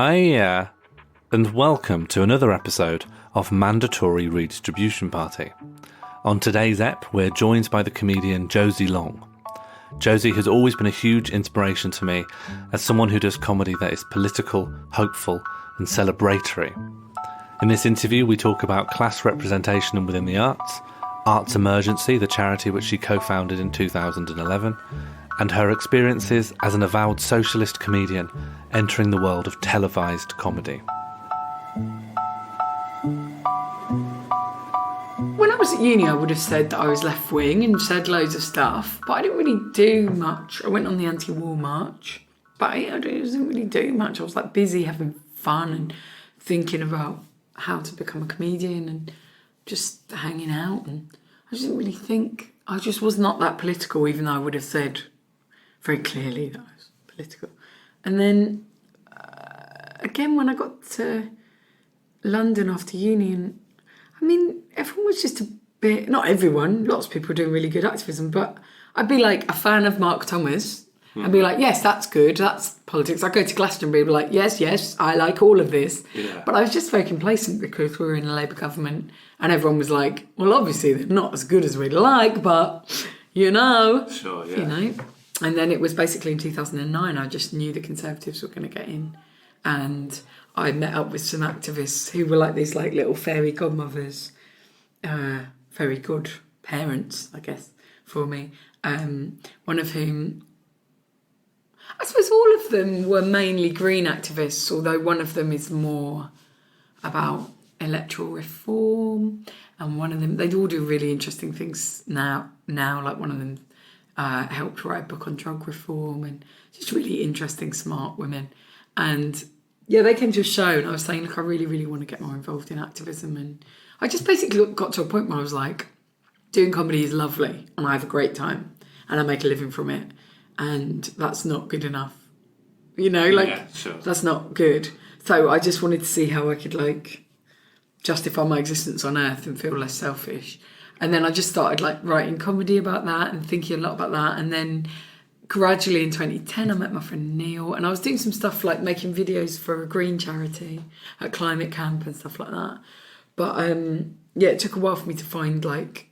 Hiya, and welcome to another episode of Mandatory Redistribution Party. On today's ep, we're joined by the comedian Josie Long. Josie has always been a huge inspiration to me as someone who does comedy that is political, hopeful, and celebratory. In this interview, we talk about class representation within the arts, Arts Emergency, the charity which she co-founded in 2011, and her experiences as an avowed socialist comedian entering the world of televised comedy. When I was at uni, I would have said that I was left-wing and said loads of stuff, but I didn't really do much. I went on the anti-war march, but I didn't really do much. I was like busy having fun and thinking about how to become a comedian and just hanging out, and I just didn't really think. I just was not that political, even though I would have said very clearly that I was political. And then again, when I got to London after uni, and I mean, everyone was just a bit, not everyone, lots of people were doing really good activism, but I'd be like a fan of Mark Thomas. I'd be like, yes, that's good, that's politics. I'd go to Glastonbury and be like, yes, I like all of this. Yeah. But I was just very complacent because we were in a Labour government and everyone was like, well, obviously they're not as good as we'd like, but, you know. Sure, yeah. You know. And then it was basically in 2009, I just knew the Conservatives were going to get in. And I met up with some activists who were like these like little fairy godmothers, very good parents, I guess, for me. One of whom, I suppose all of them were mainly Green activists, although one of them is more about electoral reform, and one of them, they all do really interesting things now like one of them helped write a book on drug reform, and just really interesting, smart women. And yeah, they came to a show and I was saying, look, I really, really want to get more involved in activism. And I just basically got to a point where I was like, doing comedy is lovely and I have a great time and I make a living from it. And that's not good enough. You know, like, yeah, sure. That's not good. So I just wanted to see how I could, like, justify my existence on Earth and feel less selfish. And then I just started, like, writing comedy about that and thinking a lot about that. And then gradually in 2010, I met my friend Neil. And I was doing some stuff, like, making videos for a green charity at Climate Camp and stuff like that. But, yeah, it took a while for me to find, like,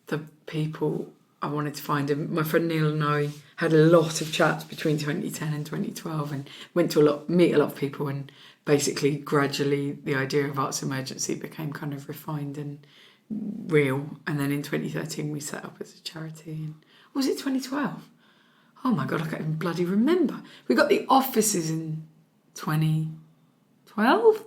the people I wanted to find. And my friend Neil and I had a lot of chats between 2010 and 2012 and went to meet a lot of people, and basically gradually the idea of Arts Emergency became kind of refined and real. And then in 2013 we set up as a charity. And was it 2012? Oh my God, I can't even bloody remember. We got the offices in 2012?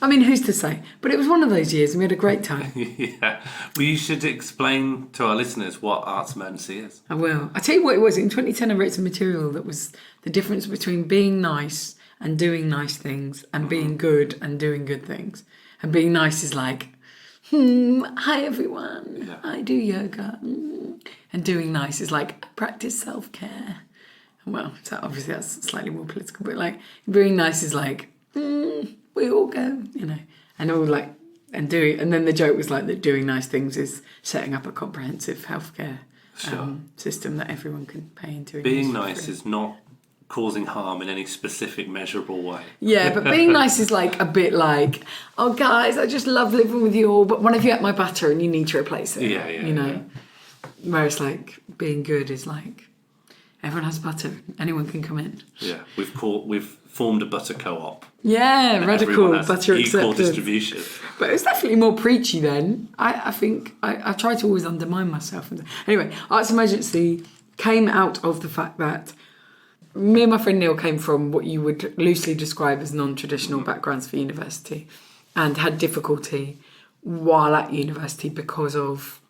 I mean, who's to say? But it was one of those years and we had a great time. Yeah. Well, you should explain to our listeners what Arts Emergency is. I will. I'll tell you what it was. In 2010, I wrote some material that was the difference between being nice and doing nice things and being good and doing good things. And being nice is like, hi everyone, yeah. I do yoga. And doing nice is like, I practice self-care. Well, so obviously that's slightly more political, but like, being nice is like, we all go, you know, and all like, and then the joke was like that doing nice things is setting up a comprehensive healthcare system that everyone can pay into. Being nice is not causing harm in any specific measurable way. Yeah, but being nice is like a bit like, oh guys, I just love living with you all, but one of you ate my butter and you need to replace it. Yeah, you know. Yeah. Whereas like being good is like, everyone has butter, anyone can come in. Yeah, we've formed a butter co-op. Yeah, radical butter equal acceptance. Distribution. But it was definitely more preachy then. I think I try to always undermine myself. Anyway, Arts Emergency came out of the fact that me and my friend Neil came from what you would loosely describe as non-traditional backgrounds for university and had difficulty while at university because of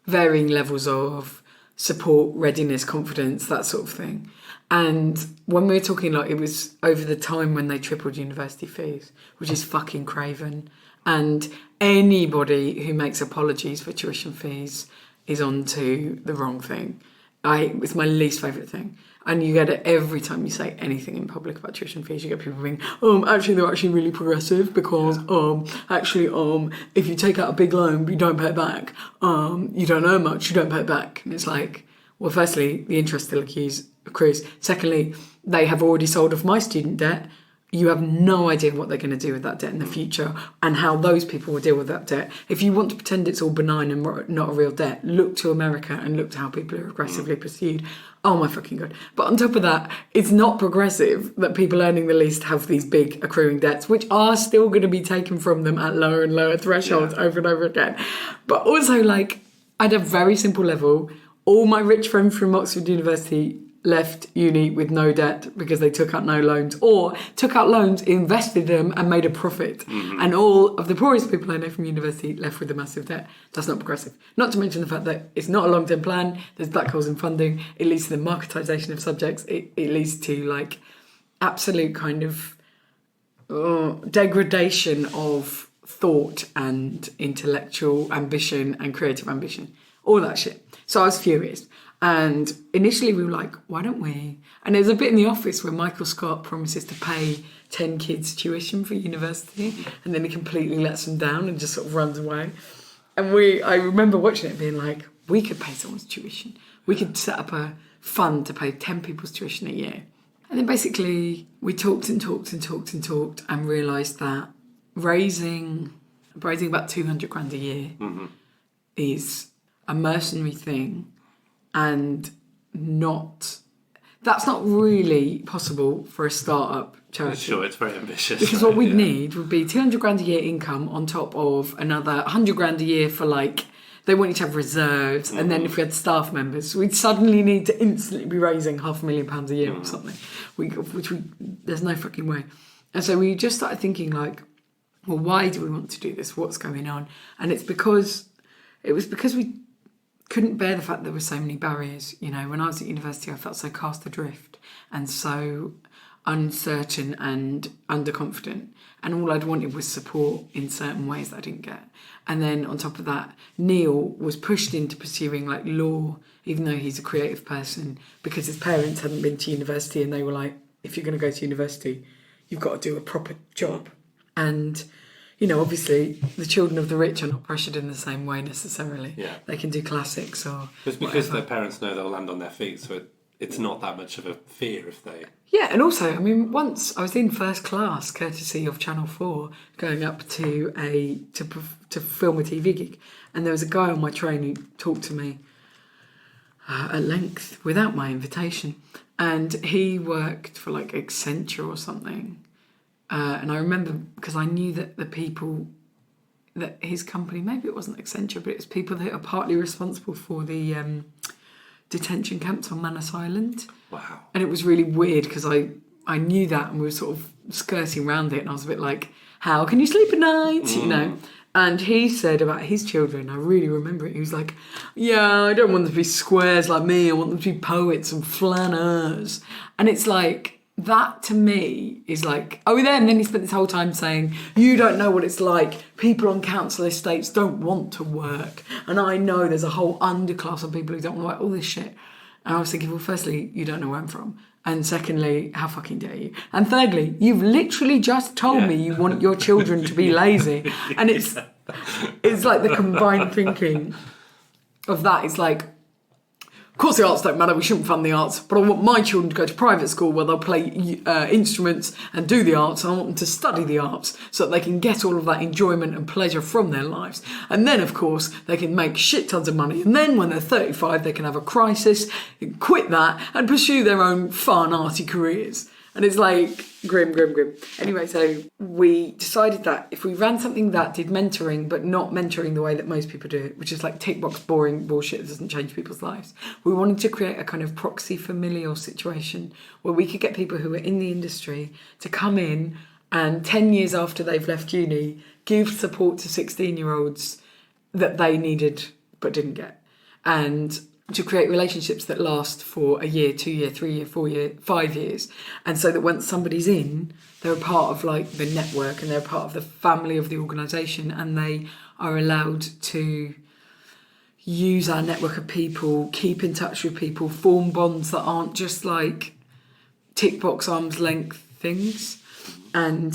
varying levels of support, readiness, confidence, that sort of thing. And when we were talking, like, it was over the time when they tripled university fees, which is fucking craven. And anybody who makes apologies for tuition fees is on to the wrong thing. It's my least favourite thing. And you get it every time you say anything in public about tuition fees. You get people being, actually they're actually really progressive because if you take out a big loan but you don't pay it back, you don't earn much, you don't pay it back. And it's like, well, firstly, the interest still accrues. Secondly, they have already sold off my student debt. you have no idea what they're going to do with that debt in the future and how those people will deal with that debt. If you want to pretend it's all benign and not a real debt, look to America and look to how people are aggressively pursued. Oh my fucking God. But on top of that, it's not progressive that people earning the least have these big accruing debts, which are still going to be taken from them at lower and lower thresholds over and over again. But also, like, at a very simple level, all my rich friends from Oxford University left uni with no debt because they took out no loans, or took out loans, invested them and made a profit. And all of the poorest people I know from university left with a massive debt. That's not progressive. Not to mention the fact that it's not a long-term plan. There's black holes in funding. It leads to the marketisation of subjects. It leads to like absolute kind of degradation of thought and intellectual ambition and creative ambition. All that shit. So I was furious. And initially we were like, why don't we? And there's a bit in the office where Michael Scott promises to pay 10 kids tuition for university, and then he completely lets them down and just sort of runs away. And I remember watching it being like, we could pay someone's tuition. We could set up a fund to pay 10 people's tuition a year. And then basically we talked and realised that raising about 200 grand a year is a mercenary thing. And that's not really possible for a start-up charity. Sure, it's very ambitious. Because what we'd need would be 200 grand a year income on top of another 100 grand a year for like, they want you to have reserves. And then if we had staff members, we'd suddenly need to instantly be raising £500,000 a year or something, there's no fucking way. And so we just started thinking like, well, why do we want to do this? What's going on? And it was because we couldn't bear the fact there were so many barriers. You know, when I was at university, I felt so cast adrift and so uncertain and underconfident. And all I'd wanted was support in certain ways that I didn't get. And then on top of that, Neil was pushed into pursuing like law, even though he's a creative person, because his parents hadn't been to university and they were like, if you're going to go to university, you've got to do a proper job. And you know, obviously, the children of the rich are not pressured in the same way necessarily. Yeah. They can do classics or it's because whatever. their parents know they'll land on their feet, so it's not that much of a fear if they... Yeah, and also, I mean, once I was in first class, courtesy of Channel 4, going up to film a TV gig, and there was a guy on my train who talked to me at length without my invitation, and he worked for like Accenture or something. And I remember, because I knew that the people that his company, maybe it wasn't Accenture, but it was people that are partly responsible for the detention camps on Manus Island. Wow. And it was really weird because I knew that and we were sort of skirting around it, and I was a bit like, how can you sleep at night? You know? And he said about his children, I really remember it, he was like, yeah, I don't want them to be squares like me, I want them to be poets and flâneurs. And it's like, that to me is like, oh, and then he spent this whole time saying, you don't know what it's like. People on council estates don't want to work. And I know there's a whole underclass of people who don't want to work, all this shit. And I was thinking, well, firstly, you don't know where I'm from. And secondly, how fucking dare you? And thirdly, you've literally just told me you want your children to be lazy. And it's like the combined thinking of that. It's like, of course the arts don't matter, we shouldn't fund the arts, but I want my children to go to private school where they'll play instruments and do the arts, and I want them to study the arts so that they can get all of that enjoyment and pleasure from their lives. And then, of course, they can make shit tons of money, and then when they're 35, they can have a crisis, quit that, and pursue their own fun, arty careers. And it's like, grim. Anyway, so we decided that if we ran something that did mentoring, but not mentoring the way that most people do it, which is like tick box boring bullshit that doesn't change people's lives, we wanted to create a kind of proxy familial situation where we could get people who are in the industry to come in and 10 years after they've left uni, give support to 16-year-olds that they needed but didn't get. And to create relationships that last for a year, 2 year, 3 year, 4 year, 5 years. And so that once somebody's in, they're a part of like the network and they're a part of the family of the organisation, and they are allowed to use our network of people, keep in touch with people, form bonds that aren't just like tick box arm's length things. And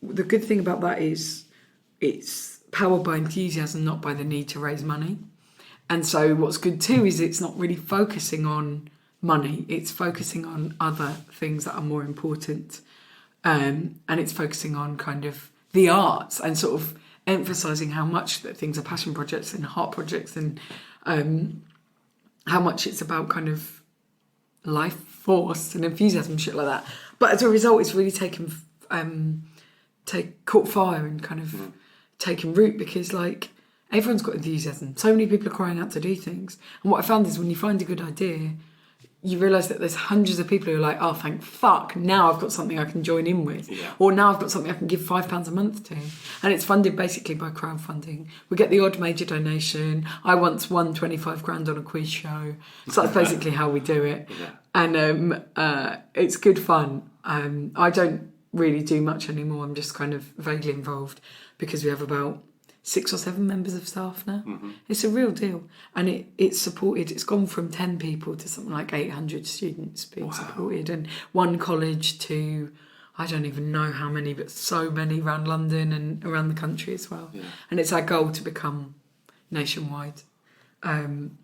the good thing about that is it's powered by enthusiasm, not by the need to raise money. And so what's good too is it's not really focusing on money, it's focusing on other things that are more important. and it's focusing on kind of the arts and sort of emphasising how much that things are passion projects and heart projects, and how much it's about kind of life force and enthusiasm, shit like that. But as a result, it's really caught fire and kind of taken root, because like everyone's got enthusiasm. So many people are crying out to do things. And what I found is when you find a good idea, you realise that there's hundreds of people who are like, oh, thank fuck, now I've got something I can join in with. Yeah. Or now I've got something I can give £5 a month to. And it's funded basically by crowdfunding. We get the odd major donation. I once won 25 grand on a quiz show. So that's basically how we do it. Yeah. And it's good fun. I don't really do much anymore. I'm just kind of vaguely involved because we have about 6 or 7 members of staff now. Mm-hmm. It's a real deal. And it's supported, it's gone from 10 people to something like 800 students being supported, and one college to, I don't even know how many, but so many around London and around the country as well. Yeah. And it's our goal to become nationwide. And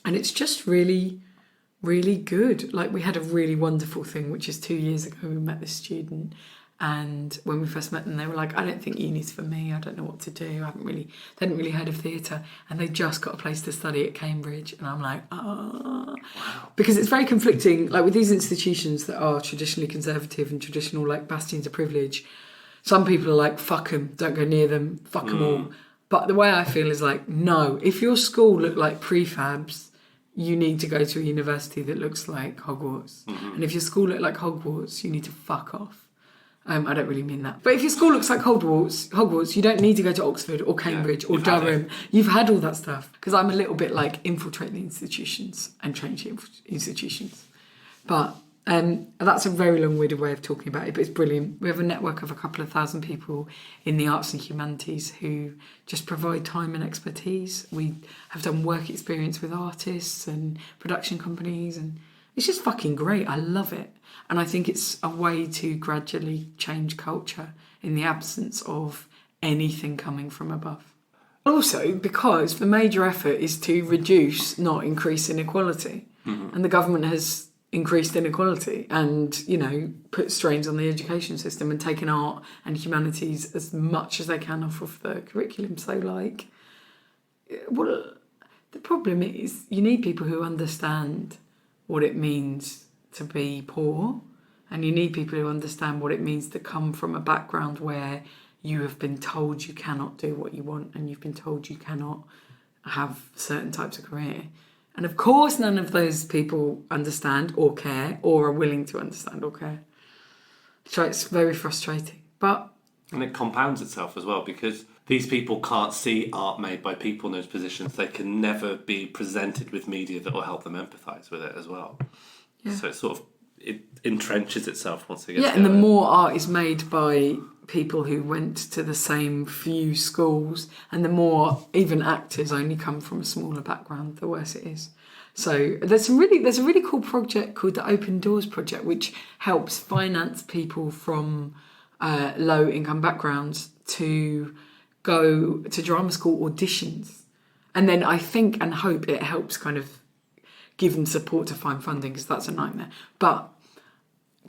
it's just really, really good. Like, we had a really wonderful thing, which is 2 years ago we met this student. And when we first met them, they were like, I don't think uni's for me. I don't know what to do. They hadn't really heard of theatre. And they just got a place to study at Cambridge. And I'm like, Wow. Because it's very conflicting. Like, with these institutions that are traditionally conservative and traditional, like, bastions of privilege, some people are like, fuck them, don't go near them, fuck them all. But the way I feel is like, no, if your school looked like prefabs, you need to go to a university that looks like Hogwarts. Mm-hmm. And if your school looked like Hogwarts, you need to fuck off. I don't really mean that. But if your school looks like Hogwarts, you don't need to go to Oxford or Cambridge or Durham. You've had all that stuff. Because I'm a little bit like, infiltrate the institutions and change the institutions. But that's a very long-winded way of talking about it, but it's brilliant. We have a network of a couple of thousand people in the arts and humanities who just provide time and expertise. We have done work experience with artists and production companies, and it's just fucking great. I love it. And I think it's a way to gradually change culture in the absence of anything coming from above. Also, because the major effort is to reduce, not increase inequality. Mm-hmm. And the government has increased inequality and, put strains on the education system and taken art and humanities as much as they can off of the curriculum. So, the problem is you need people who understand what it means to be poor, and you need people who understand what it means to come from a background where you have been told you cannot do what you want, and you've been told you cannot have certain types of career. And of course none of those people understand or care or are willing to understand or care. So it's very frustrating. And it compounds itself as well, because these people can't see art made by people in those positions. They can never be presented with media that will help them empathise with it as well. Yeah. So it entrenches itself once it gets and the more art is made by people who went to the same few schools, and the more even actors only come from a smaller background, the worse it is. So there's a really cool project called the Open Doors Project, which helps finance people from low income backgrounds to go to drama school auditions. And then I think and hope it helps kind of give them support to find funding, because that's a nightmare. But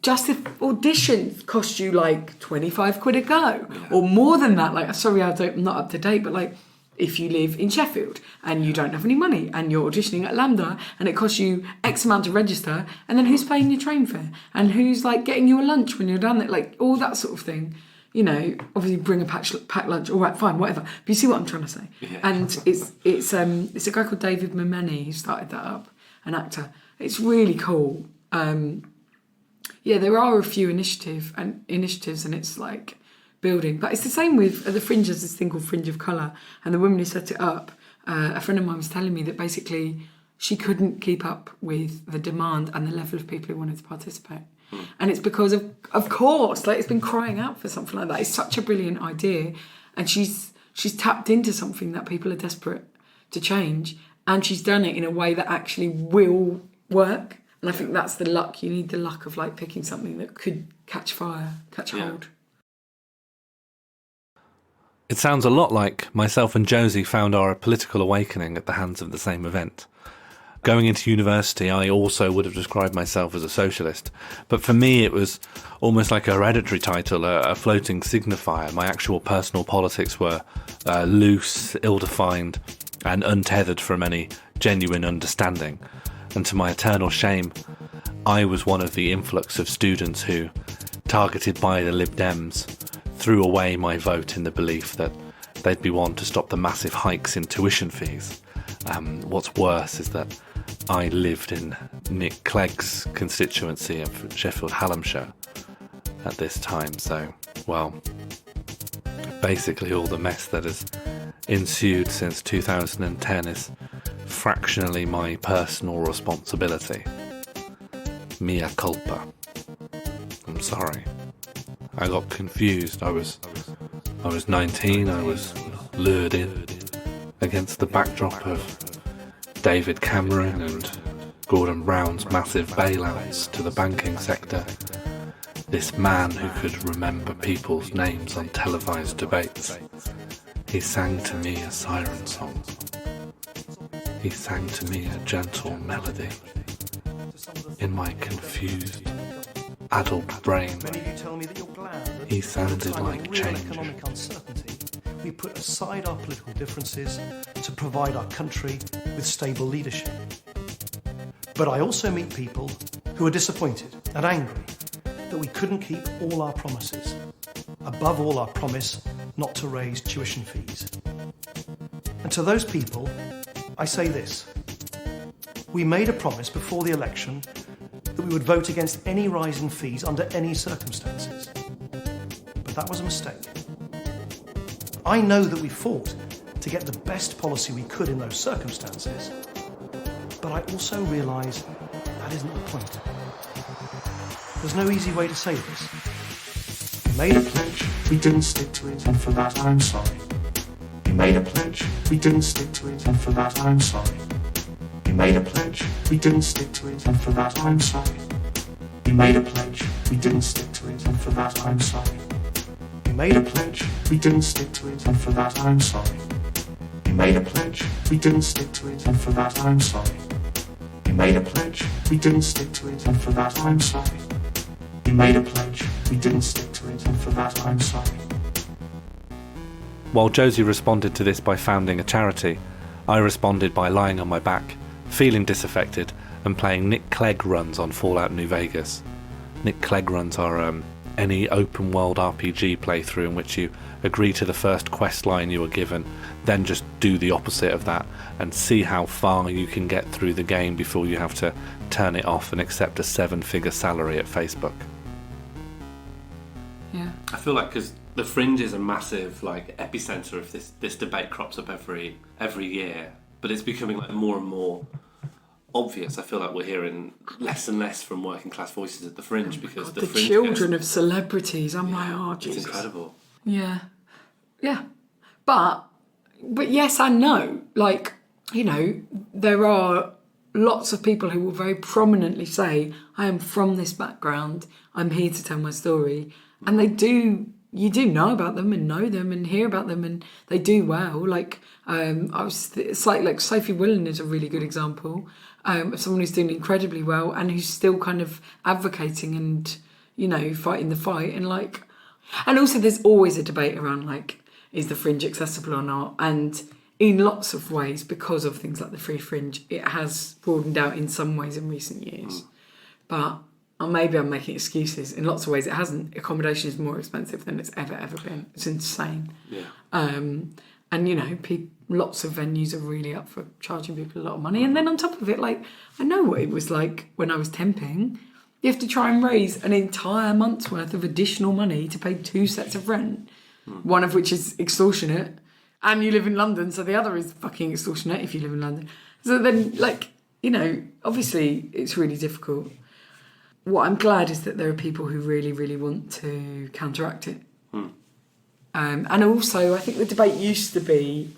just if auditions cost you like 25 quid a go, or more than that, I'm not up to date, but if you live in Sheffield and you don't have any money and you're auditioning at Lambda and it costs you X amount to register, and then who's paying your train fare and who's getting you a lunch when you're down there, all that sort of thing. Obviously bring a packed lunch. All right, fine, whatever. But you see what I'm trying to say. Yeah. And it's a guy called David Memeni who started that up, an actor. It's really cool. There are a few initiatives, and it's building. But it's the same with the Fringe. There's this thing called Fringe of Colour, and the woman who set it up, a friend of mine was telling me that basically she couldn't keep up with the demand and the level of people who wanted to participate. And it's because of course, it's been crying out for something like that. It's such a brilliant idea, and she's tapped into something that people are desperate to change, and she's done it in a way that actually will work. And I think that's the luck. You need the luck of picking something that could catch fire, catch hold. It sounds a lot like myself and Josie found our political awakening at the hands of the same event. going into university, I also would have described myself as a socialist. But for me, it was almost like a hereditary title, a floating signifier. My actual personal politics were loose, ill-defined, and untethered from any genuine understanding. And to my eternal shame, I was one of the influx of students who, targeted by the Lib Dems, threw away my vote in the belief that they'd be one to stop the massive hikes in tuition fees. What's worse is that I lived in Nick Clegg's constituency of Sheffield Hallamshire at this time, so, well, basically all the mess that has ensued since 2010 is fractionally my personal responsibility. Mea culpa. I'm sorry. I got confused. I was 19, I was lured in against the backdrop of David Cameron and Gordon Brown's massive bailouts to the banking sector. This man who could remember people's names on televised debates. He sang to me a siren song. He sang to me a gentle melody. In my confused adult brain, he sounded like change. We put aside our political differences to provide our country with stable leadership. But I also meet people who are disappointed and angry that we couldn't keep all our promises. Above all, our promise not to raise tuition fees. And to those people, I say this. We made a promise before the election that we would vote against any rise in fees under any circumstances. But that was a mistake. I know that we fought to get the best policy we could in those circumstances, but I also realise that isn't the point. There's no easy way to say this. We made a pledge, we didn't stick to it, and for that I'm sorry. We made a pledge, we didn't stick to it, and for that I'm sorry. We made a pledge, we didn't stick to it, and for that I'm sorry. We made a pledge, we didn't stick to it, and for that I'm sorry. We made a pledge, we didn't stick to it, and for that I'm sorry. We made a pledge, we didn't stick to it, and for that I'm sorry. We made a pledge, we didn't stick to it, and for that I'm sorry. We made a pledge, we didn't stick to it, and for that I'm sorry. While Josie responded to this by founding a charity, I responded by lying on my back, feeling disaffected, and playing Nick Clegg runs on Fallout New Vegas. Nick Clegg runs are any open world RPG playthrough in which you agree to the first quest line you are given, then just do the opposite of that and see how far you can get through the game before you have to turn it off and accept a 7-figure salary at Facebook. Yeah. I feel like because the Fringe is a massive epicenter of this debate crops up every year, but it's becoming more and more obvious. I feel like we're hearing less and less from working class voices at the Fringe because the Fringe children of celebrities. I'm like, oh Jesus. It's incredible. Yeah. But yes and no. There are lots of people who will very prominently say, I am from this background, I'm here to tell my story. And you do know about them and know them and hear about them, and they do well. It's like Sophie Willan is a really good example of someone who's doing incredibly well and who's still kind of advocating and, fighting the fight. And also there's always a debate around is the Fringe accessible or not? And in lots of ways, because of things like the Free Fringe, it has broadened out in some ways in recent years. But maybe I'm making excuses. In lots of ways, it hasn't. Accommodation is more expensive than it's ever been. It's insane. Yeah. And lots of venues are really up for charging people a lot of money. And then on top of it, I know what it was like when I was temping. You have to try and raise an entire month's worth of additional money to pay 2 sets of rent, one of which is extortionate. And you live in London, so the other is fucking extortionate if you live in London. So then, obviously it's really difficult. What I'm glad is that there are people who really, really want to counteract it. And also, I think the debate used to be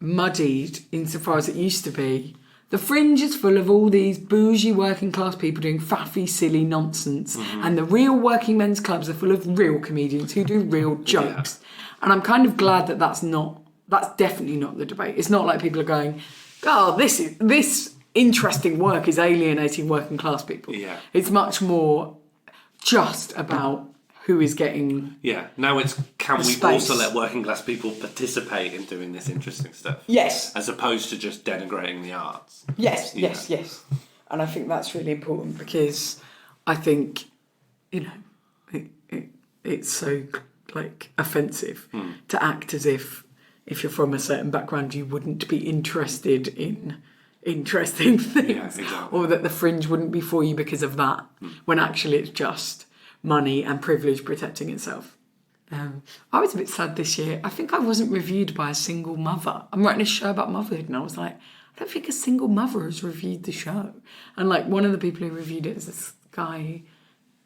muddied insofar as it used to be. The Fringe is full of all these bougie working class people doing faffy, silly nonsense. And the real working men's clubs are full of real comedians who do real jokes. Yeah. And I'm kind of glad that that's definitely not the debate. It's not like people are going, oh, this interesting work is alienating working class people. Yeah. It's much more just about who is getting... Yeah, now it's can we space. also let working class people participate in doing this interesting stuff? Yes. As opposed to just denigrating the arts. Yes, Yeah. yes. And I think that's really important because I think, it's so, like, offensive to act as if you're from a certain background, you wouldn't be interested in interesting things. Yeah, exactly. Or that the fringe wouldn't be for you because of that, when actually it's just money and privilege protecting itself. I was a bit sad this year. I think I wasn't reviewed by a single mother. I'm writing a show about motherhood and I was like, I don't think a single mother has reviewed the show. And like one of the people who reviewed it is this guy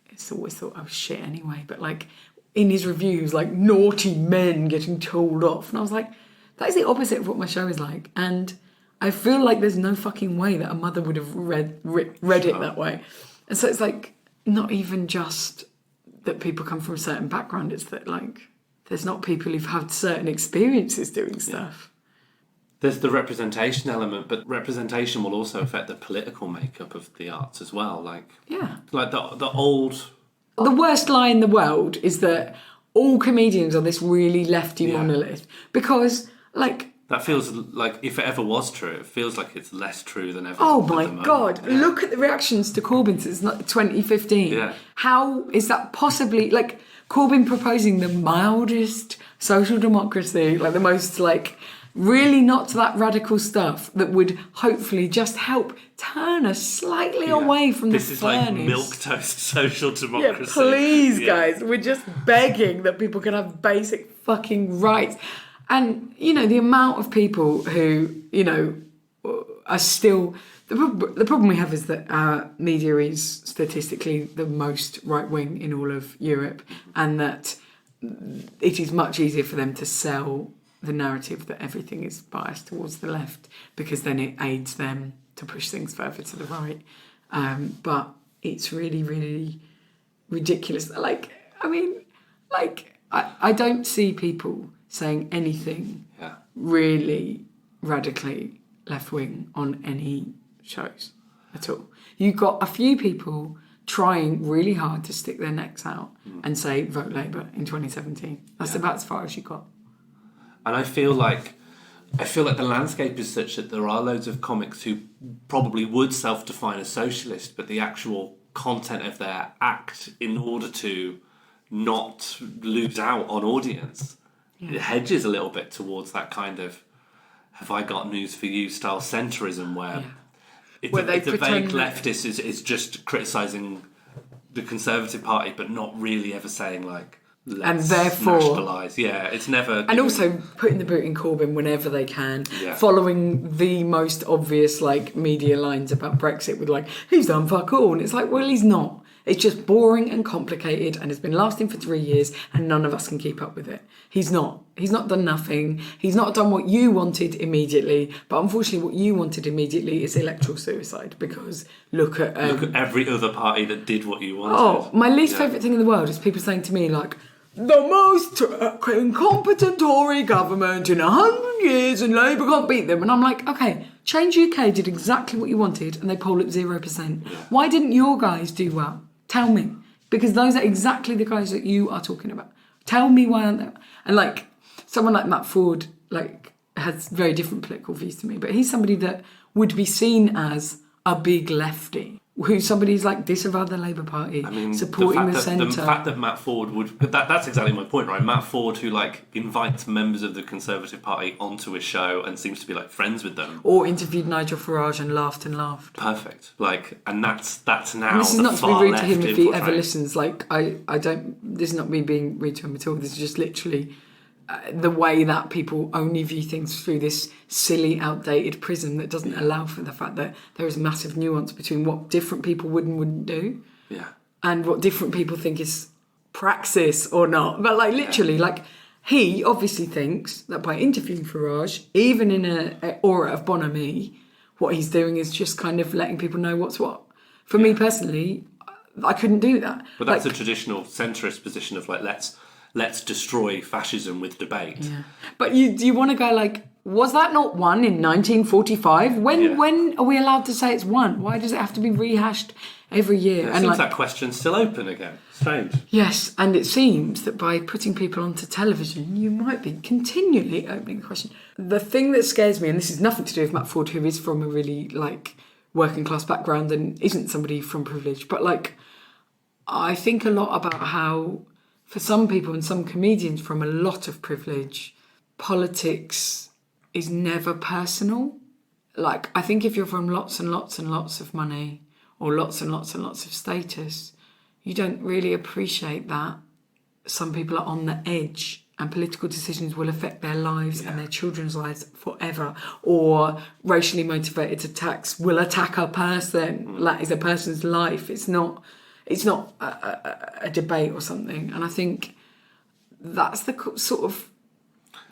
who's always thought I was shit anyway, but like in his review he was like, naughty men getting told off. And I was like, that is the opposite of what my show is like. And I feel like there's no fucking way that a mother would have read it that way. And so it's like, not even just that people come from a certain background, it's that like there's not people who've had certain experiences doing stuff. There's the representation element, but representation will also affect the political makeup of the arts as well. Like the old... The worst lie in the world is that all comedians are this really lefty monolith. Because, like... That feels like, if it ever was true, it feels like it's less true than ever. Oh my God. Yeah. Look at the reactions to Corbyn since 2015. Yeah. How is that possibly... Like, Corbyn proposing the mildest social democracy, like the most, like... Really not that radical stuff that would hopefully just help turn us slightly away from the furnace. This is like milquetoast social democracy. Yeah, please, guys. We're just begging that people can have basic fucking rights. And, the amount of people who, are still... The problem we have is that our media is statistically the most right-wing in all of Europe, and that it is much easier for them to sell the narrative that everything is biased towards the left, because then it aids them to push things further to the right. But it's really, really ridiculous. I don't see people saying anything really radically left-wing on any shows at all. You've got a few people trying really hard to stick their necks out and say, vote Labour in 2017. That's about as far as you got. And I feel like the landscape is such that there are loads of comics who probably would self-define as socialist, but the actual content of their act, in order to not lose out on audience, it hedges a little bit towards that kind of "have I got news for you" style centrism, where it's a vague leftist is just criticising the Conservative Party, but not really ever saying like, let's and therefore nationalise. Yeah, it's never... And also putting the boot in Corbyn whenever they can, following the most obvious like media lines about Brexit with like, he's done fuck all. And it's like, well, he's not. It's just boring and complicated and it's been lasting for 3 years and none of us can keep up with it. He's not. He's not done nothing. He's not done what you wanted immediately. But unfortunately, what you wanted immediately is electoral suicide, because look at every other party that did what you wanted. Oh, my least favourite thing in the world is people saying to me like, the most incompetent Tory government in 100 years and Labour can't beat them. And I'm like, okay, Change UK did exactly what you wanted and they poll at 0%. Why didn't your guys do well? Tell me. Because those are exactly the guys that you are talking about. Tell me why aren't they? And like, someone like Matt Ford, like, has very different political views to me, but he's somebody that would be seen as a big lefty, who's somebody who's like disavowed the Labour Party, supporting the centre. The fact that Matt Ford would... That's exactly my point, right? Matt Ford, who like invites members of the Conservative Party onto his show and seems to be like friends with them. Or interviewed Nigel Farage and laughed and laughed. Perfect. Like, and that's now and this is the not to far be rude left to him if he ever infiltrate. listens. Like, I don't... This is not me being rude to him at all. This is just literally... the way that people only view things through this silly, outdated prism that doesn't allow for the fact that there is massive nuance between what different people would and wouldn't do, and what different people think is praxis or not. But like literally, like he obviously thinks that by interviewing Farage, even in a aura of bonhomie, what he's doing is just kind of letting people know what's what. For me personally, I couldn't do that. But that's a traditional centrist position of like let's destroy fascism with debate. Yeah. But you want a guy like was that not won in 1945? Yeah. When are we allowed to say it's won? Why does it have to be rehashed every year? It seems that question's still open again. Strange. Yes, and it seems that by putting people onto television, you might be continually opening the question. The thing that scares me, and this is nothing to do with Matt Ford, who is from a really, like, working class background and isn't somebody from privilege, but, like, I think a lot about how, for some people and some comedians from a lot of privilege, politics is never personal. Like, I think if you're from lots and lots and lots of money or lots and lots and lots of status, you don't really appreciate that some people are on the edge and political decisions will affect their lives and their children's lives forever. Or racially motivated attacks will attack a person. That is a person's life. It's not a debate or something. And I think that's the sort of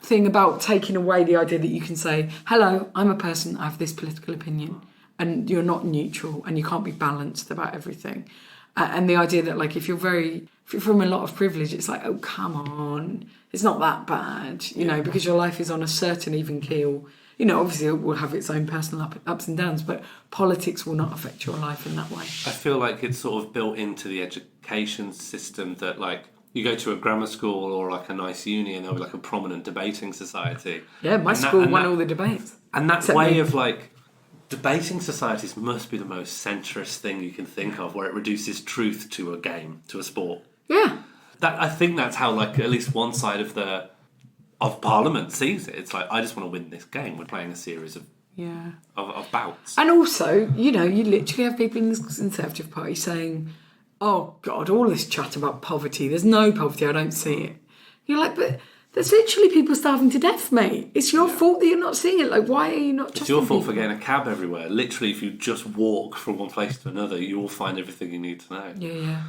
thing about taking away the idea that you can say, hello, I'm a person, I have this political opinion, and you're not neutral and you can't be balanced about everything. And the idea that, like, if you're from a lot of privilege, it's like, oh, come on, it's not that bad, you know, because your life is on a certain even keel. You know, obviously it will have its own personal ups and downs, but politics will not affect your life in that way. I feel like it's sort of built into the education system that, like, you go to a grammar school or, like, a nice uni and there'll be, like, a prominent debating society. Yeah, my school won all the debates. And that way of, like, debating societies must be the most centrist thing you can think of, where it reduces truth to a game, to a sport. Yeah. I think that's how, like, at least one side of Parliament sees it. It's like, I just want to win this game. We're playing a series of bouts. And also, you know, you literally have people in the Conservative Party saying, oh, God, all this chat about poverty. There's no poverty. I don't see it. You're like, but there's literally people starving to death, mate. It's your fault that you're not seeing it. Like, why are you not It's your fault for getting a cab everywhere. Literally, if you just walk from one place to another, you will find everything you need to know. Yeah.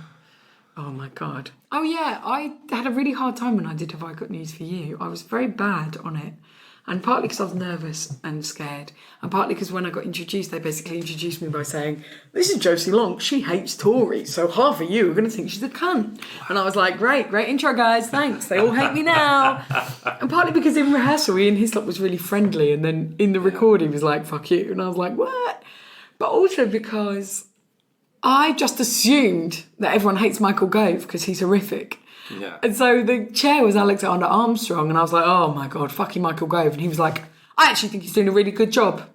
Oh, my God. Oh, yeah, I had a really hard time when I did Have I Got News For You. I was very bad on it. And partly because I was nervous and scared. And partly because when I got introduced, they basically introduced me by saying, this is Josie Long. She hates Tories. So half of you are going to think she's a cunt. And I was like, great intro, guys. Thanks. They all hate me now. And partly because in rehearsal, Ian Hislop was really friendly. And then in the recording, he was like, fuck you. And I was like, what? But also because I just assumed that everyone hates Michael Gove because he's horrific. Yeah. And so the chair was Alexander Armstrong, and I was like, oh my God, fucking Michael Gove. And he was like, I actually think he's doing a really good job.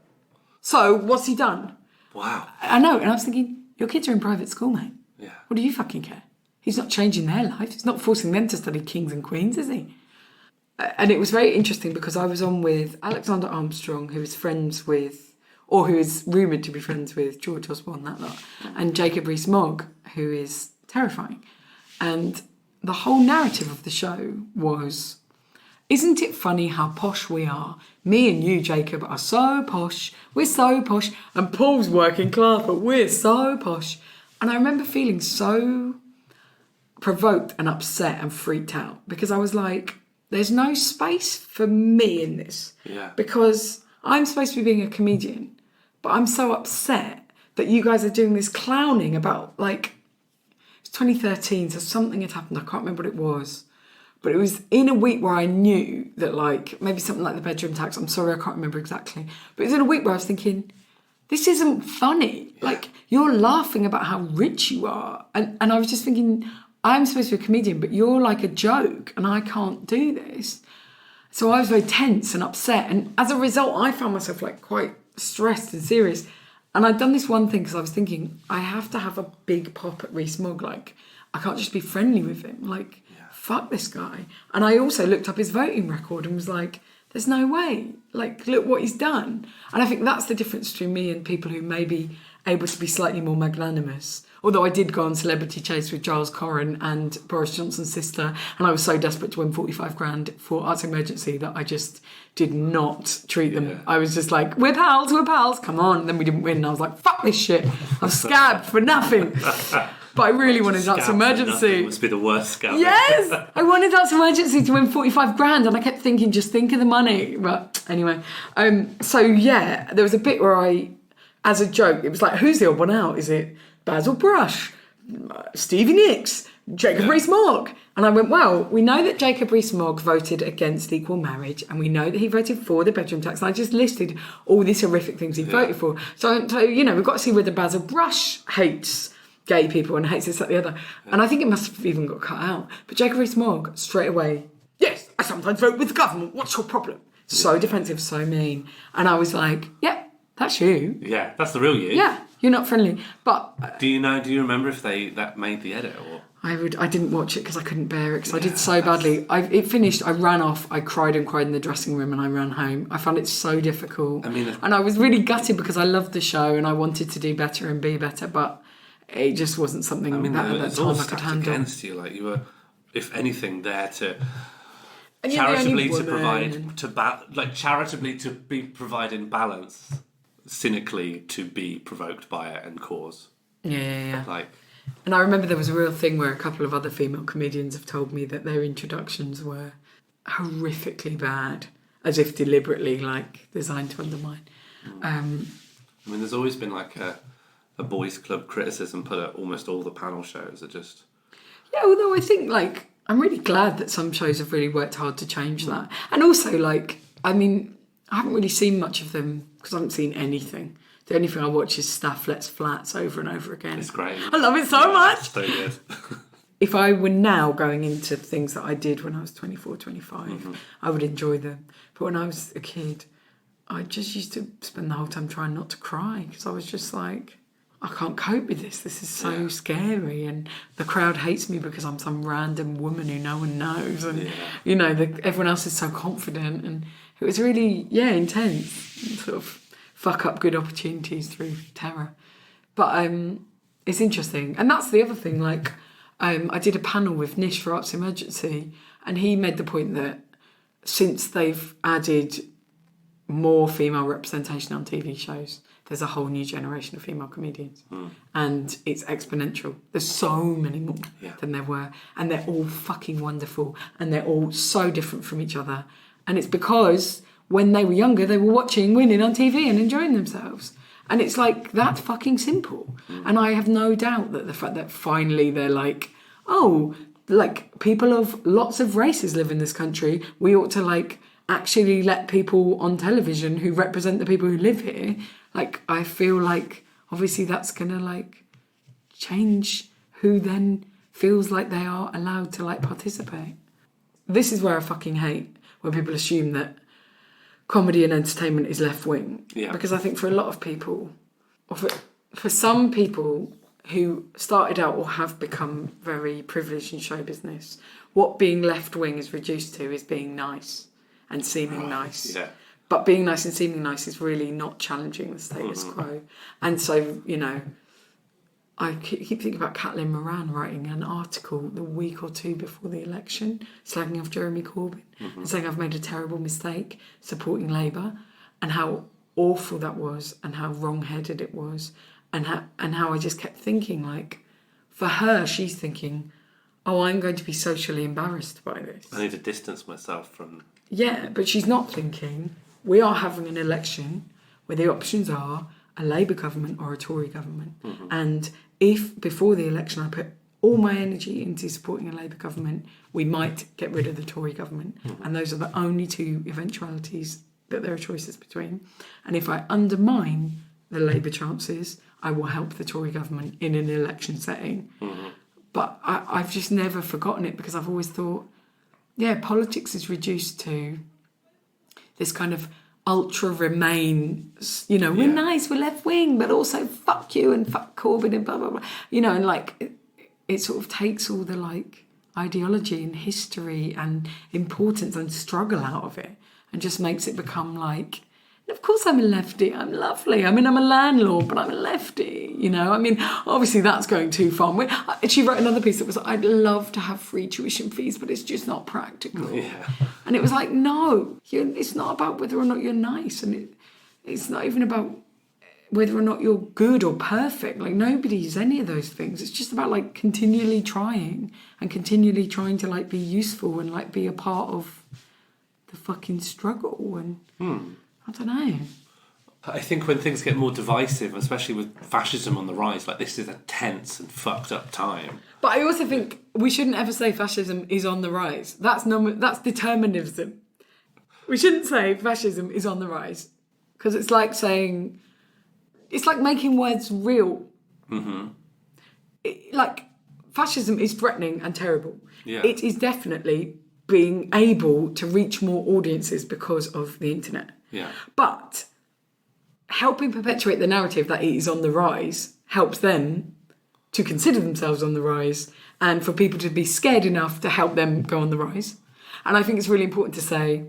So what's he done? Wow. I know. And I was thinking, your kids are in private school, mate. Yeah. What do you fucking care? He's not changing their life. He's not forcing them to study kings and queens, is he? And it was very interesting because I was on with Alexander Armstrong, who is friends with, or who is rumoured to be friends with George Osborne, that lot, and Jacob Rees-Mogg, who is terrifying. And the whole narrative of the show was, isn't it funny how posh we are? Me and you, Jacob, are so posh. We're so posh. And Paul's working class, but we're so posh. And I remember feeling so provoked and upset and freaked out because I was like, there's no space for me in this. Yeah. Because I'm supposed to be being a comedian, but I'm so upset that you guys are doing this clowning about, like, 2013, so something had happened. I can't remember what it was, but it was in a week where I knew that, like, maybe something like the bedroom tax. I'm sorry, I can't remember exactly, but it was in a week where I was thinking, this isn't funny. Yeah. Like, you're laughing about how rich you are, and I was just thinking, I'm supposed to be a comedian, but you're like a joke, and I can't do this. So I was very tense and upset, and as a result, I found myself, like, quite stressed and serious. And I'd done this one thing because I was thinking, I have to have a big pop at Rees-Mogg. Like, I can't just be friendly with him. Like, fuck this guy. And I also looked up his voting record and was like, there's no way. Like, look what he's done. And I think that's the difference between me and people who may be able to be slightly more magnanimous. Although I did go on Celebrity Chase with Giles Corran and Boris Johnson's sister, and I was so desperate to win 45 grand for Arts Emergency that I just did not treat them. Yeah. I was just like, we're pals, come on. And then we didn't win, and I was like, fuck this shit. I'm scabbed for nothing. But I really wanted Arts Emergency. It must be the worst scab. Yes! I wanted Arts Emergency to win 45 grand, and I kept thinking, just think of the money. But anyway, so yeah, there was a bit where I, as a joke, it was like, who's the odd one out? Is it Basil Brush, Stevie Nicks, Jacob Rees-Mogg. And I went, well, we know that Jacob Rees-Mogg voted against equal marriage, and we know that he voted for the bedroom tax. And I just listed all these horrific things he voted for. So, you know, we've got to see whether Basil Brush hates gay people and hates this, that, the other. And I think it must have even got cut out. But Jacob Rees-Mogg, straight away, yes, I sometimes vote with the government. What's your problem? So defensive, so mean. And I was like, yeah, that's you. Yeah, that's the real you. Yeah, you're not friendly. But do you remember if that made the edit or? I didn't watch it because I couldn't bear it because I did so badly. It finished, I ran off, I cried and cried in the dressing room and I ran home. I found it so difficult. And I was really gutted because I loved the show and I wanted to do better and be better, but it just wasn't something that at that time I could handle. Against you, like you were, if anything, there to and charitably to provide charitably to be providing balance, cynically to be provoked by it and cause. Yeah. Like. And I remember there was a real thing where a couple of other female comedians have told me that their introductions were horrifically bad, as if deliberately, like, designed to undermine. There's always been like a boys' club criticism put at almost all the panel shows. Are just yeah. Although I think like I'm really glad that some shows have really worked hard to change that, and also like I haven't really seen much of them because I haven't seen anything. The only thing I watch is Stafflet's Flats over and over again. It's great. I love it so much. It's so good. If I were now going into things that I did when I was 24, 25, I would enjoy them. But when I was a kid, I just used to spend the whole time trying not to cry because I was just like, I can't cope with this. This is so scary. And the crowd hates me because I'm some random woman who no one knows. And, you know, everyone else is so confident. And it was really, intense. Sort of fuck up good opportunities through terror. But it's interesting. And that's the other thing, like, I did a panel with Nish for Arts Emergency, and he made the point that since they've added more female representation on TV shows, there's a whole new generation of female comedians. And it's exponential. There's so many more than there were. And they're all fucking wonderful. And they're all so different from each other. And it's because when they were younger, they were watching women on TV and enjoying themselves. And it's like, that's fucking simple. And I have no doubt that the fact that finally they're like, oh, like people of lots of races live in this country. We ought to like actually let people on television who represent the people who live here. Like, I feel like obviously that's going to like change who then feels like they are allowed to like participate. This is where I fucking hate when people assume that comedy and entertainment is left-wing. Yeah. Because I think for a lot of people, or for some people who started out or have become very privileged in show business, what being left-wing is reduced to is being nice and seeming nice. Yeah. But being nice and seeming nice is really not challenging the status quo. And so, you know, I keep thinking about Caitlin Moran writing an article the week or two before the election, slagging off Jeremy Corbyn and saying I've made a terrible mistake supporting Labour, and how awful that was and how wrong-headed it was, and how I just kept thinking, like, for her, she's thinking, oh, I'm going to be socially embarrassed by this. I need to distance myself from... Yeah, but she's not thinking, we are having an election where the options are a Labour government or a Tory government. And if before the election I put all my energy into supporting a Labour government, we might get rid of the Tory government. And those are the only two eventualities that there are choices between. And if I undermine the Labour chances, I will help the Tory government in an election setting. But I've just never forgotten it because I've always thought, politics is reduced to this kind of ultra remain, you know, we're nice, we're left wing, but also fuck you and fuck Corbyn and blah, blah, blah. You know, and like it sort of takes all the like ideology and history and importance and struggle out of it and just makes it become like, of course I'm a lefty, I'm lovely. I mean, I'm a landlord, but I'm a lefty, you know. I mean, obviously that's going too far. She wrote another piece that was, I'd love to have free tuition fees, but it's just not practical. Yeah. And it was like, no, it's not about whether or not you're nice. And it's not even about whether or not you're good or perfect. Like, nobody's any of those things. It's just about, like, continually trying and continually trying to, like, be useful and, like, be a part of the fucking struggle. And... I don't know. I think when things get more divisive, especially with fascism on the rise, like this is a tense and fucked up time. But I also think we shouldn't ever say fascism is on the rise. That's determinism. We shouldn't say fascism is on the rise, because it's like making words real. Mm-hmm. Like, fascism is threatening and terrible. Yeah. It is definitely being able to reach more audiences because of the internet. Yeah. But helping perpetuate the narrative that it is on the rise helps them to consider themselves on the rise, and for people to be scared enough to help them go on the rise. And I think it's really important to say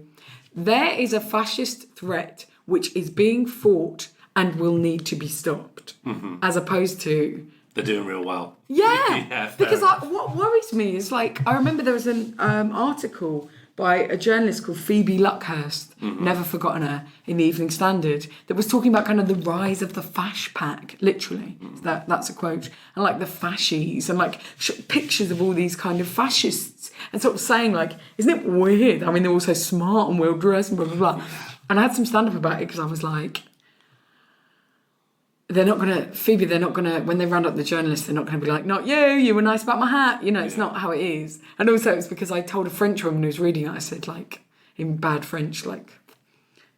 there is a fascist threat which is being fought and will need to be stopped, as opposed to... They're doing real well. Yeah, because what worries me is, like, I remember there was an article by a journalist called Phoebe Luckhurst, never forgotten her, in the Evening Standard, that was talking about kind of the rise of the fash pack, literally. That's a quote. And like the fascies, and like pictures of all these kind of fascists, and sort of saying, like, isn't it weird? I mean, they're all so smart and well dressed and blah, blah, blah. And I had some stand-up about it because I was like, they're not going to, when they round up the journalists, they're not going to be like, not you were nice about my hat. You know, it's not how it is. And also it's because I told a French woman who was reading it, I said, like, in bad French, like,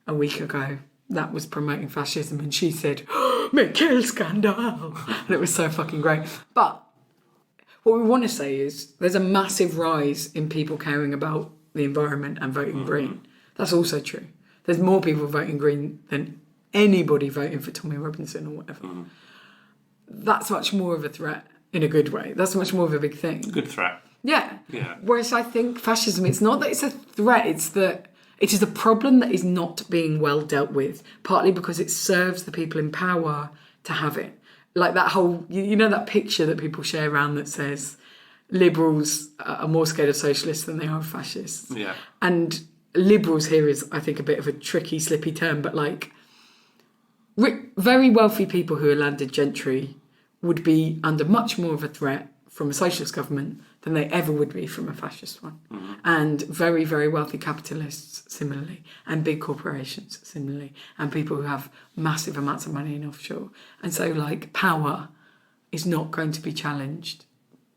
a week ago, that was promoting fascism. And she said, mais quel scandale. And it was so fucking great. But what we want to say is there's a massive rise in people caring about the environment and voting green. That's also true. There's more people voting green than anybody voting for Tommy Robinson or whatever. That's much more of a threat in a good way. That's much more of a big thing. Good threat. Yeah. Yeah. Whereas I think fascism, it's not that it's a threat, it's that it is a problem that is not being well dealt with, partly because it serves the people in power to have it. Like that whole, you know that picture that people share around that says liberals are more scared of socialists than they are of fascists. Yeah. And liberals here is, I think, a bit of a tricky, slippy term, but like, very wealthy people who are landed gentry would be under much more of a threat from a socialist government than they ever would be from a fascist one. And very, very wealthy capitalists similarly, and big corporations similarly, and people who have massive amounts of money in offshore. And so, like, power is not going to be challenged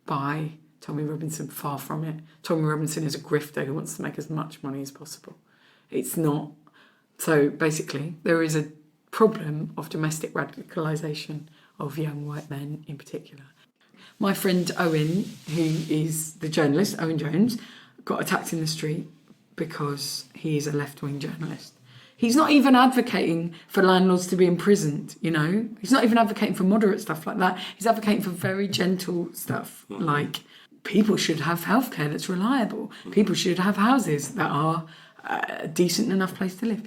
by Tommy Robinson, far from it. Tommy Robinson is a grifter who wants to make as much money as possible. It's not. So basically, there is a problem of domestic radicalisation of young white men in particular. My friend Owen, who is the journalist, Owen Jones, got attacked in the street because he is a left-wing journalist. He's not even advocating for landlords to be imprisoned, you know? He's not even advocating for moderate stuff like that. He's advocating for very gentle stuff, like people should have healthcare that's reliable. People should have houses that are a decent enough place to live.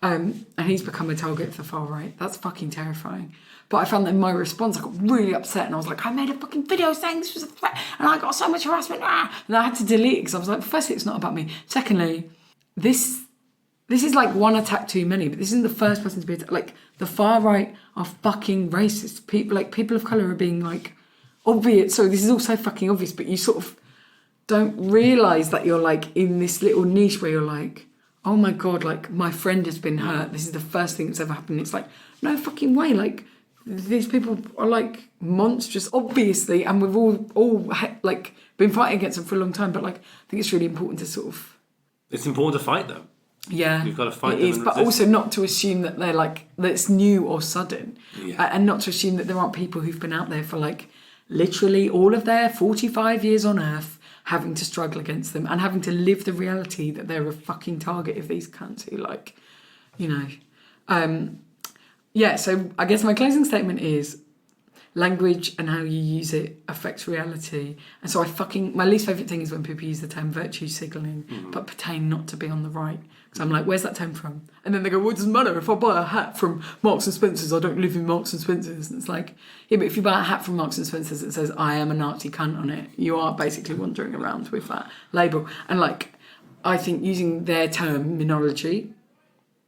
And he's become a target for the far right. That's fucking terrifying. But I found that in my response, I got really upset and I was like, I made a fucking video saying this was a threat and I got so much harassment. And I had to delete it because I was like, firstly, it's not about me. Secondly, this is like one attack too many, but this isn't the first person to be attacked. Like, the far right are fucking racist. People of colour are being like obvious. So this is all so fucking obvious, but you sort of don't realise that you're like in this little niche where you're like, oh my God, like, my friend has been hurt. This is the first thing that's ever happened. It's like, no fucking way. Like, these people are like monstrous, obviously, and we've all like been fighting against them for a long time. But like, I think it's really important to sort of... It's important to fight them. Yeah, you've got to fight it them. Is, but also not to assume that they're like, that it's new or sudden. Yeah. And not to assume that there aren't people who've been out there for like literally all of their 45 years on Earth, having to struggle against them and having to live the reality that they're a fucking target of these cunts who, like, you know. Yeah, so I guess my closing statement is language and how you use it affects reality. And so my least favourite thing is when people use the term virtue signalling, but pretend not to be on the right. Because I'm like, where's that term from? And then they go, well, it doesn't matter. If I buy a hat from Marks and Spencer's, I don't live in Marks and Spencer's. And it's like, yeah, but if you buy a hat from Marks and Spencer's that says, I am a Nazi cunt on it, you are basically wandering around with that label. And like, I think using their terminology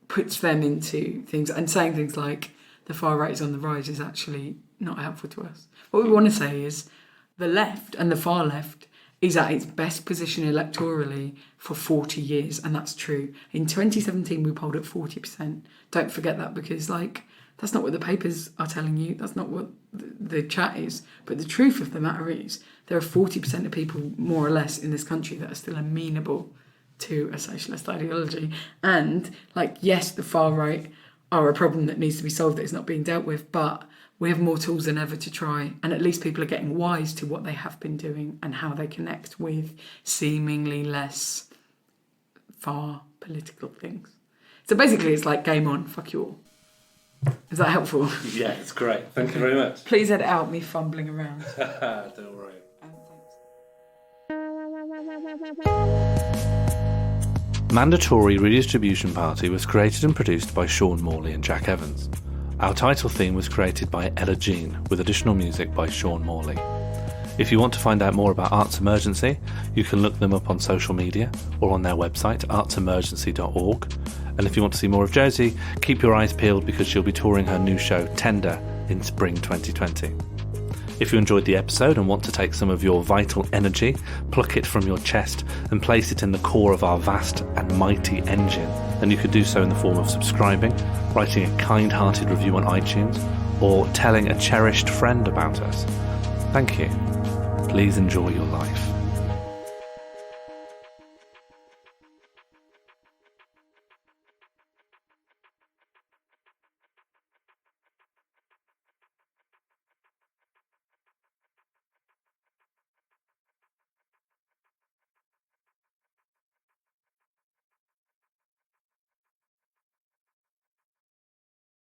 puts them into things, and saying things like the far right is on the rise is actually not helpful to us. What we want to say is the left and the far left is at its best position electorally for 40 years, and that's true. In 2017, we polled at 40%. Don't forget that, because that's not what the papers are telling you. That's not what the chat is. But the truth of the matter is there are 40% of people, more or less, in this country that are still amenable to a socialist ideology. And, yes, the far right are a problem that needs to be solved, that is not being dealt with, but we have more tools than ever to try, and at least people are getting wise to what they have been doing and how they connect with seemingly less far political things. So basically it's like game on, fuck you all. Is that helpful? Yeah, it's great. Thank you very much. Please edit out me fumbling around. Don't worry. Mandatory Redistribution Party was created and produced by Sean Morley and Jack Evans. Our title theme was created by Ella Jean, with additional music by Sean Morley. If you want to find out more about Arts Emergency, you can look them up on social media or on their website, artsemergency.org. And if you want to see more of Josie, keep your eyes peeled, because she'll be touring her new show, Tender, in spring 2020. If you enjoyed the episode and want to take some of your vital energy, pluck it from your chest and place it in the core of our vast and mighty engine, then you could do so in the form of subscribing, writing a kind-hearted review on iTunes, or telling a cherished friend about us. Thank you. Please enjoy your life.